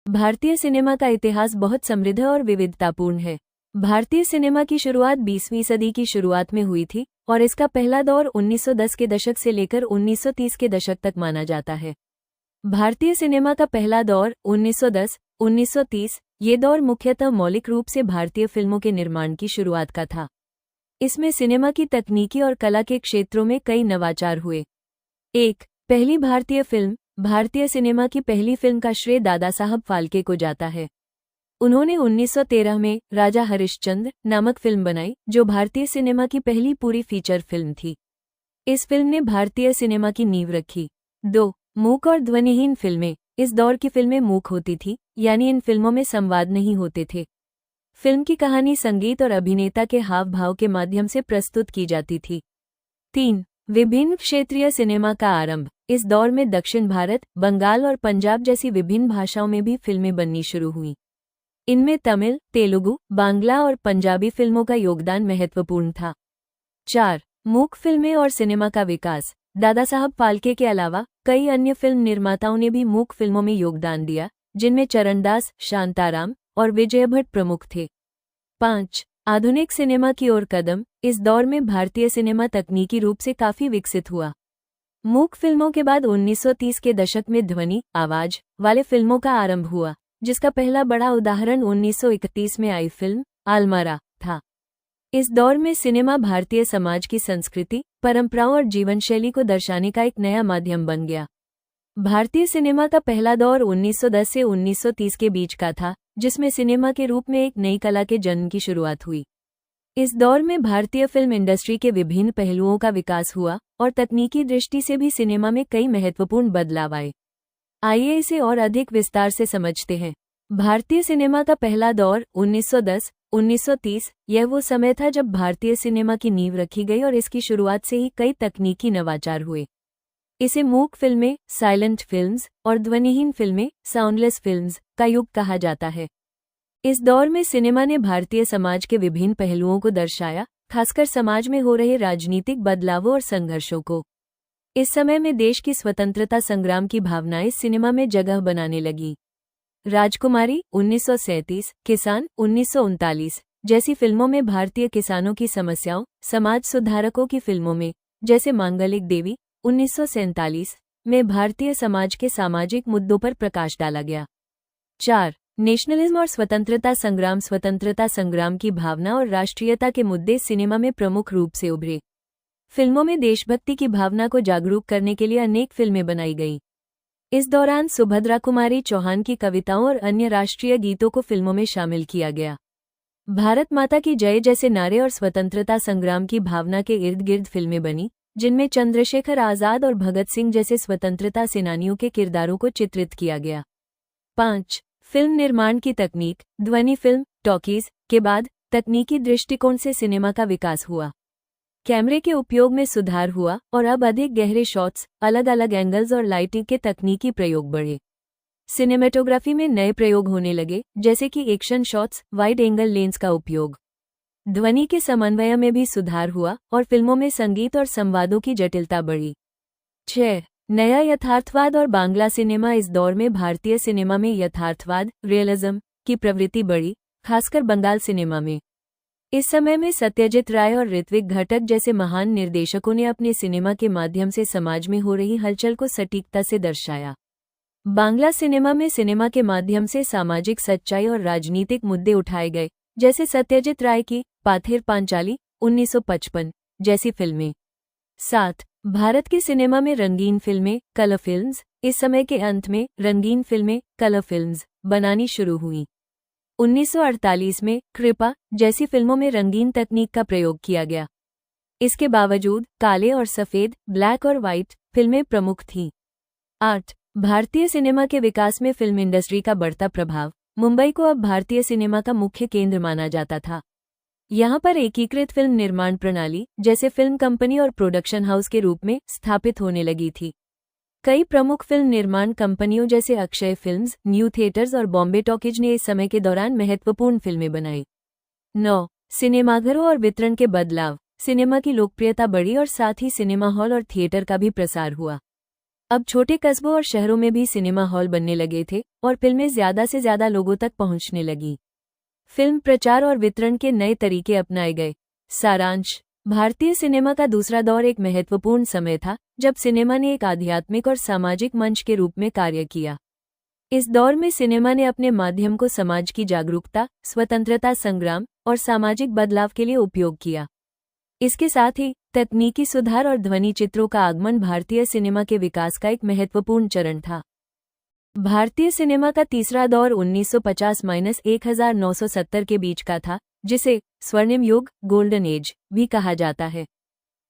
भारतीय सिनेमा का इतिहास बहुत समृद्ध और विविधतापूर्ण है। भारतीय सिनेमा की शुरुआत 20वीं सदी की शुरुआत में हुई थी और इसका पहला दौर 1910 के दशक से लेकर 1930 के दशक तक माना जाता है। भारतीय सिनेमा का पहला दौर 1910-1930 ये दौर मुख्यतः मौलिक रूप से भारतीय फिल्मों के निर्माण की शुरुआत का था। इसमें सिनेमा की तकनीकी और कला के क्षेत्रों में कई नवाचार हुए। पहली भारतीय फिल्म। भारतीय सिनेमा की पहली फिल्म का श्रेय दादा साहब फाल्के को जाता है। उन्होंने 1913 में राजा हरिश्चंद्र नामक फिल्म बनाई, जो भारतीय सिनेमा की पहली पूरी फीचर फिल्म थी। इस फिल्म ने भारतीय सिनेमा की नींव रखी। मूक और ध्वनिहीन फिल्में। इस दौर की फिल्में मूक होती थी, यानी इन फिल्मों में संवाद नहीं होते थे। फिल्म की कहानी संगीत और अभिनेता के हाव भाव के माध्यम से प्रस्तुत की जाती थी। विभिन्न क्षेत्रीय सिनेमा का आरंभ। इस दौर में दक्षिण भारत, बंगाल और पंजाब जैसी विभिन्न भाषाओं में भी फिल्में बननी शुरू हुईं। इनमें तमिल, तेलुगु, बांग्ला और पंजाबी फिल्मों का योगदान महत्वपूर्ण था। मूक फिल्में और सिनेमा का विकास। दादा साहब फाल्के के अलावा कई अन्य फिल्म निर्माताओं ने भी मूक फिल्मों में योगदान दिया, जिनमें चरणदास, शांताराम और विजय भट्ट प्रमुख थे। आधुनिक सिनेमा की ओर कदम। इस दौर में भारतीय सिनेमा तकनीकी रूप से काफी विकसित हुआ। मूक फिल्मों के बाद 1930 के दशक में ध्वनि, आवाज वाले फिल्मों का आरंभ हुआ, जिसका पहला बड़ा उदाहरण 1931 में आई फिल्म आलमारा था। इस दौर में सिनेमा भारतीय समाज की संस्कृति, परंपराओं और जीवनशैली को दर्शाने का एक नया माध्यम बन गया। भारतीय सिनेमा का पहला दौर 1910 से 1930 के बीच का था, जिसमें सिनेमा के रूप में एक नई कला के जन्म की शुरुआत हुई। इस दौर में भारतीय फिल्म इंडस्ट्री के विभिन्न पहलुओं का विकास हुआ और तकनीकी दृष्टि से भी सिनेमा में कई महत्वपूर्ण बदलाव आए। आइए इसे और अधिक विस्तार से समझते हैं। भारतीय सिनेमा का पहला दौर 1910-1930 यह वो समय था जब भारतीय सिनेमा की नींव रखी गई और इसकी शुरुआत से ही कई तकनीकी नवाचार हुए। इसे मूक फिल्में, साइलेंट फिल्म्स और ध्वनिहीन फिल्में, साउंडलेस फिल्म्स का युग कहा जाता है। इस दौर में सिनेमा ने भारतीय समाज के विभिन्न पहलुओं को दर्शाया, खासकर समाज में हो रहे राजनीतिक बदलावों और संघर्षों को। इस समय में देश की स्वतंत्रता संग्राम की भावनाएं सिनेमा में जगह बनाने लगी। राजकुमारी 1937, किसान 1939 जैसी फिल्मों में भारतीय किसानों की समस्याओं, समाज सुधारकों की फिल्मों में जैसे मांगलिक देवी 1947 में भारतीय समाज के सामाजिक मुद्दों पर प्रकाश डाला गया। नेशनलिज्म और स्वतंत्रता संग्राम की भावना और राष्ट्रीयता के मुद्दे सिनेमा में प्रमुख रूप से उभरे। फिल्मों में देशभक्ति की भावना को जागरूक करने के लिए अनेक फिल्में बनाई गईं। इस दौरान सुभद्रा कुमारी चौहान की कविताओं और अन्य राष्ट्रीय गीतों को फिल्मों में शामिल किया गया। भारत माता की जय जैसे नारे और स्वतंत्रता संग्राम की भावना के इर्द गिर्द फिल्में बनी, जिनमें चंद्रशेखर आजाद और भगत सिंह जैसे स्वतंत्रता सेनानियों के किरदारों को चित्रित किया गया। फिल्म निर्माण की तकनीक। ध्वनि फिल्म, टॉकीज के बाद तकनीकी दृष्टिकोण से सिनेमा का विकास हुआ। कैमरे के उपयोग में सुधार हुआ और अब अधिक गहरे शॉट्स, अलग अलग एंगल्स और लाइटिंग के तकनीकी प्रयोग बढ़े। सिनेमेटोग्राफी में नए प्रयोग होने लगे, जैसे कि action shots, wide angle lens का उपयोग। ध्वनि के समन्वय में भी सुधार हुआ और फिल्मों में संगीत और संवादों की जटिलता बढ़ी। नया यथार्थवाद और बांग्ला सिनेमा। इस दौर में भारतीय सिनेमा में यथार्थवाद, रियलिज्म की प्रवृत्ति बढ़ी, खासकर बंगाल सिनेमा में। इस समय में सत्यजीत राय और ऋत्विक घटक जैसे महान निर्देशकों ने अपने सिनेमा के माध्यम से समाज में हो रही हलचल को सटीकता से दर्शाया। बांग्ला सिनेमा में सिनेमा के माध्यम से सामाजिक सच्चाई और राजनीतिक मुद्दे उठाए गए, जैसे सत्यजीत राय की पाथेर पांचाली 1955 जैसी फिल्में। भारत के सिनेमा में रंगीन फिल्में, कलर फिल्म्स। इस समय के अंत में रंगीन फिल्में, कलर फिल्म्स बनानी शुरू हुईं। 1948 में कृपा जैसी फिल्मों में रंगीन तकनीक का प्रयोग किया गया। इसके बावजूद काले और सफेद, ब्लैक और व्हाइट फिल्में प्रमुख थीं। भारतीय सिनेमा के विकास में फिल्म इंडस्ट्री का बढ़ता प्रभाव। मुंबई को अब भारतीय सिनेमा का मुख्य केंद्र माना जाता था। यहाँ पर एकीकृत फिल्म निर्माण प्रणाली, जैसे फिल्म कंपनी और प्रोडक्शन हाउस के रूप में स्थापित होने लगी थी। कई प्रमुख फिल्म निर्माण कंपनियों जैसे अक्षय फिल्म्स, न्यू थिएटर्स और बॉम्बे टॉकीज ने इस समय के दौरान महत्वपूर्ण फिल्में बनाई। सिनेमाघरों और वितरण के बदलाव। सिनेमा की लोकप्रियता बढ़ी और साथ ही सिनेमा हॉल और थिएटर का भी प्रसार हुआ। अब छोटे कस्बों और शहरों में भी सिनेमा हॉल बनने लगे थे और फिल्में ज्यादा से ज्यादा लोगों तक पहुंचने लगी। फिल्म प्रचार और वितरण के नए तरीके अपनाए गए। सारांश: भारतीय सिनेमा का दूसरा दौर एक महत्वपूर्ण समय था जब सिनेमा ने एक आध्यात्मिक और सामाजिक मंच के रूप में कार्य किया। इस दौर में सिनेमा ने अपने माध्यम को समाज की जागरूकता, स्वतंत्रता संग्राम और सामाजिक बदलाव के लिए उपयोग किया। इसके साथ ही तकनीकी सुधार और ध्वनि चित्रों का आगमन भारतीय सिनेमा के विकास का एक महत्वपूर्ण चरण था। भारतीय सिनेमा का तीसरा दौर 1950-1970 के बीच का था, जिसे स्वर्णिम युग, गोल्डन एज भी कहा जाता है।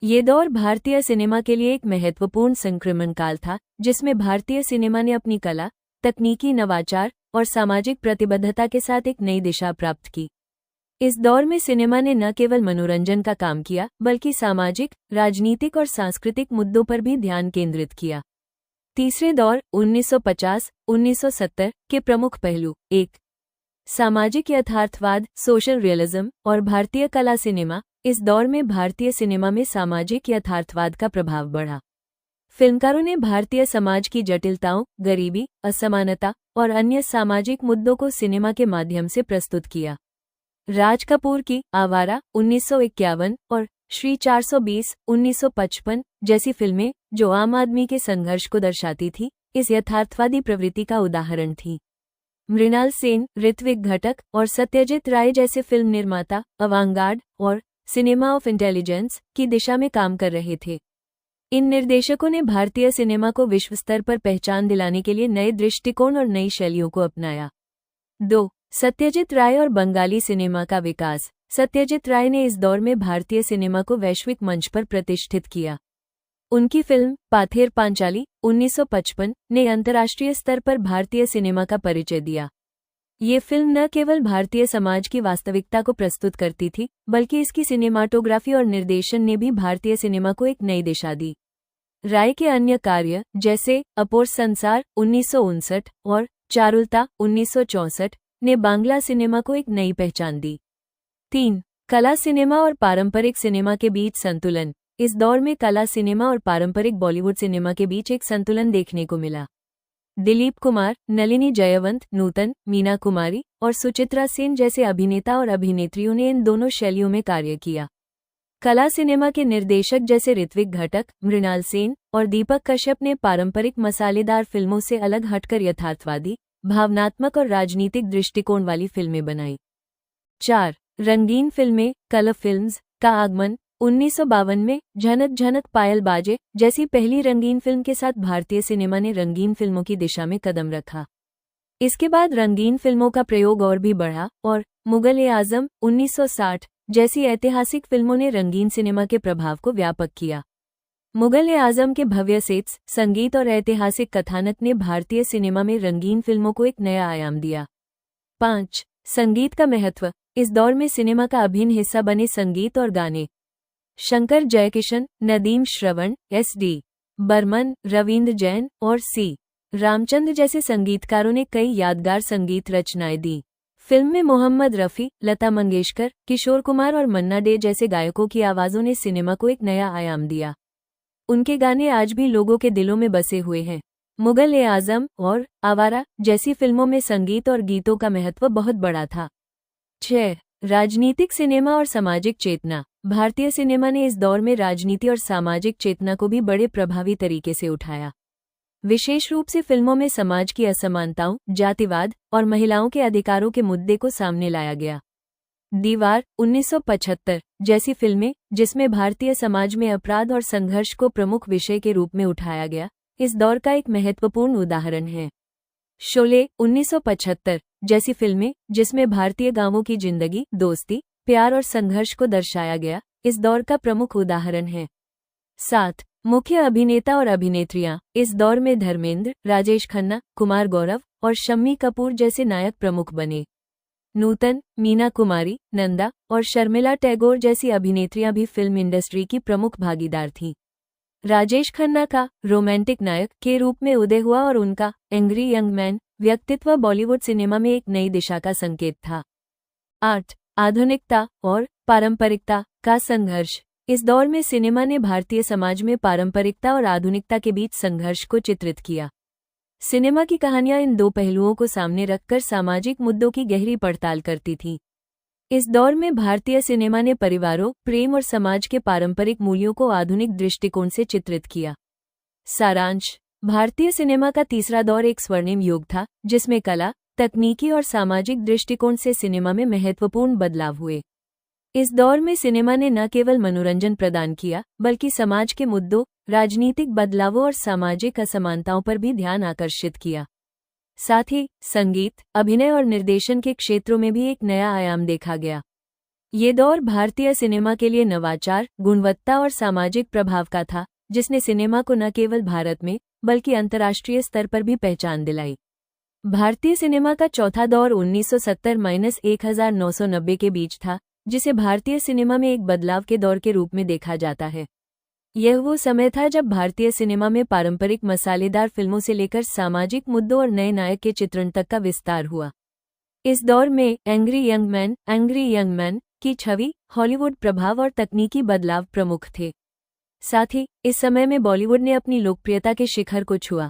ये दौर भारतीय सिनेमा के लिए एक महत्वपूर्ण संक्रमण काल था, जिसमें भारतीय सिनेमा ने अपनी कला, तकनीकी नवाचार और सामाजिक प्रतिबद्धता के साथ एक नई दिशा प्राप्त की। इस दौर में सिनेमा ने न केवल मनोरंजन का काम किया, बल्कि सामाजिक, राजनीतिक और सांस्कृतिक मुद्दों पर भी ध्यान केंद्रित किया। तीसरे दौर 1950-1970 के प्रमुख पहलू: 1. सामाजिक यथार्थवाद, सोशल रियलिज्म और भारतीय कला सिनेमा। इस दौर में भारतीय सिनेमा में सामाजिक यथार्थवाद का प्रभाव बढ़ा। फिल्मकारों ने भारतीय समाज की जटिलताओं, गरीबी, असमानता और अन्य सामाजिक मुद्दों को सिनेमा के माध्यम से प्रस्तुत किया। राज कपूर की आवारा 1951 और श्री 420 1955 जैसी फिल्में, जो आम आदमी के संघर्ष को दर्शाती थी, इस यथार्थवादी प्रवृत्ति का उदाहरण थी। मृणाल सेन, ऋत्विक घटक और सत्यजीत राय जैसे फिल्म निर्माता अवांगार्ड और सिनेमा ऑफ इंटेलिजेंस की दिशा में काम कर रहे थे। इन निर्देशकों ने भारतीय सिनेमा को विश्व स्तर पर पहचान दिलाने के लिए नए दृष्टिकोण और नई शैलियों को अपनाया। 2. सत्यजीत राय और बंगाली सिनेमा का विकास। सत्यजीत राय ने इस दौर में भारतीय सिनेमा को वैश्विक मंच पर प्रतिष्ठित किया। उनकी फिल्म पाथेर पांचाली 1955 ने अंतर्राष्ट्रीय स्तर पर भारतीय सिनेमा का परिचय दिया। ये फिल्म न केवल भारतीय समाज की वास्तविकता को प्रस्तुत करती थी, बल्कि इसकी सिनेमाटोग्राफी और निर्देशन ने भी भारतीय सिनेमा को एक नई दिशा दी। राय के अन्य कार्य, जैसे अपोर संसार 1959 और चारुलता 1964, ने बांग्ला सिनेमा को एक नई पहचान दी। 3. कला सिनेमा और पारंपरिक सिनेमा के बीच संतुलन। इस दौर में कला सिनेमा और पारंपरिक बॉलीवुड सिनेमा के बीच एक संतुलन देखने को मिला। दिलीप कुमार, नलिनी जयवंत, नूतन, मीना कुमारी और सुचित्रा सेन जैसे अभिनेता और अभिनेत्रियों ने इन दोनों शैलियों में कार्य किया। कला सिनेमा के निर्देशक जैसे ऋत्विक घटक, मृणाल सेन और दीपक कश्यप ने पारंपरिक मसालेदार फिल्मों से अलग हटकर यथार्थवादी, भावनात्मक और राजनीतिक दृष्टिकोण वाली फिल्में बनाई। 4. रंगीन फिल्में, कलर फिल्म्स का आगमन। 1952 में झनक झनक पायल बाजे जैसी पहली रंगीन फिल्म के साथ भारतीय सिनेमा ने रंगीन फिल्मों की दिशा में कदम रखा। इसके बाद रंगीन फिल्मों का प्रयोग और भी बढ़ा और मुगल-ए-आजम 1960 जैसी ऐतिहासिक फिल्मों ने रंगीन सिनेमा के प्रभाव को व्यापक किया। मुगल-ए-आजम के भव्य सेट्स, संगीत और ऐतिहासिक कथानक ने भारतीय सिनेमा में रंगीन फिल्मों को एक नया आयाम दिया। 5. संगीत का महत्व। इस दौर में सिनेमा का अभिन्न हिस्सा बने संगीत और गाने। शंकर जयकिशन, नदीम श्रवण, एस.डी. बर्मन, रविंद्र जैन और सी. रामचंद्र जैसे संगीतकारों ने कई यादगार संगीत रचनाएं दी। फिल्म में मोहम्मद रफ़ी, लता मंगेशकर, किशोर कुमार और मन्ना डे जैसे गायकों की आवाज़ों ने सिनेमा को एक नया आयाम दिया। उनके गाने आज भी लोगों के दिलों में बसे हुए हैं। मुगल-ए-आजम और आवारा जैसी फिल्मों में संगीत और गीतों का महत्व बहुत बड़ा था। 6. राजनीतिक सिनेमा और सामाजिक चेतना। भारतीय सिनेमा ने इस दौर में राजनीति और सामाजिक चेतना को भी बड़े प्रभावी तरीके से उठाया। विशेष रूप से फिल्मों में समाज की असमानताओं, जातिवाद और महिलाओं के अधिकारों के मुद्दे को सामने लाया गया। दीवार 1975 जैसी फिल्में, जिसमें भारतीय समाज में अपराध और संघर्ष को प्रमुख विषय के रूप में उठाया गया, इस दौर का एक महत्वपूर्ण उदाहरण है। शोले 1975 जैसी फिल्में, जिसमें भारतीय गांवों की जिंदगी, दोस्ती, प्यार और संघर्ष को दर्शाया गया, इस दौर का प्रमुख उदाहरण है। 7. मुख्य अभिनेता और अभिनेत्रियां। इस दौर में धर्मेंद्र, राजेश खन्ना, कुमार गौरव और शम्मी कपूर जैसे नायक प्रमुख बने। नूतन, मीना कुमारी, नंदा और शर्मिला टैगोर जैसी अभिनेत्रियां भी फिल्म इंडस्ट्री की प्रमुख भागीदार थीं। राजेश खन्ना का रोमांटिक नायक के रूप में उदय हुआ और उनका एंग्री यंग मैन व्यक्तित्व बॉलीवुड सिनेमा में एक नई दिशा का संकेत था। 8. आधुनिकता और पारंपरिकता का संघर्ष। इस दौर में सिनेमा ने भारतीय समाज में पारंपरिकता और आधुनिकता के बीच संघर्ष को चित्रित किया। सिनेमा की कहानियां इन दो पहलुओं को सामने रखकर सामाजिक मुद्दों की गहरी पड़ताल करती थी। इस दौर में भारतीय सिनेमा ने परिवारों, प्रेम और समाज के पारंपरिक मूल्यों को आधुनिक दृष्टिकोण से चित्रित किया। सारांश: भारतीय सिनेमा का तीसरा दौर एक स्वर्णिम युग था, जिसमें कला, तकनीकी और सामाजिक दृष्टिकोण से सिनेमा में महत्वपूर्ण बदलाव हुए। इस दौर में सिनेमा ने न केवल मनोरंजन प्रदान किया, बल्कि समाज के मुद्दों, राजनीतिक बदलावों और सामाजिक असमानताओं पर भी ध्यान आकर्षित किया। साथ ही संगीत, अभिनय और निर्देशन के क्षेत्रों में भी एक नया आयाम देखा गया। ये दौर भारतीय सिनेमा के लिए नवाचार, गुणवत्ता और सामाजिक प्रभाव का था, जिसने सिनेमा को न केवल भारत में बल्कि अंतर्राष्ट्रीय स्तर पर भी पहचान दिलाई। भारतीय सिनेमा का चौथा दौर 1970-1990 के बीच था, जिसे भारतीय सिनेमा में एक बदलाव के दौर के रूप में देखा जाता है। यह वो समय था जब भारतीय सिनेमा में पारंपरिक मसालेदार फिल्मों से लेकर सामाजिक मुद्दों और नए नायक के चित्रण तक का विस्तार हुआ। इस दौर में एंग्री यंग मैन की छवि, हॉलीवुड प्रभाव और तकनीकी बदलाव प्रमुख थे। साथ ही इस समय में बॉलीवुड ने अपनी लोकप्रियता के शिखर को छुआ।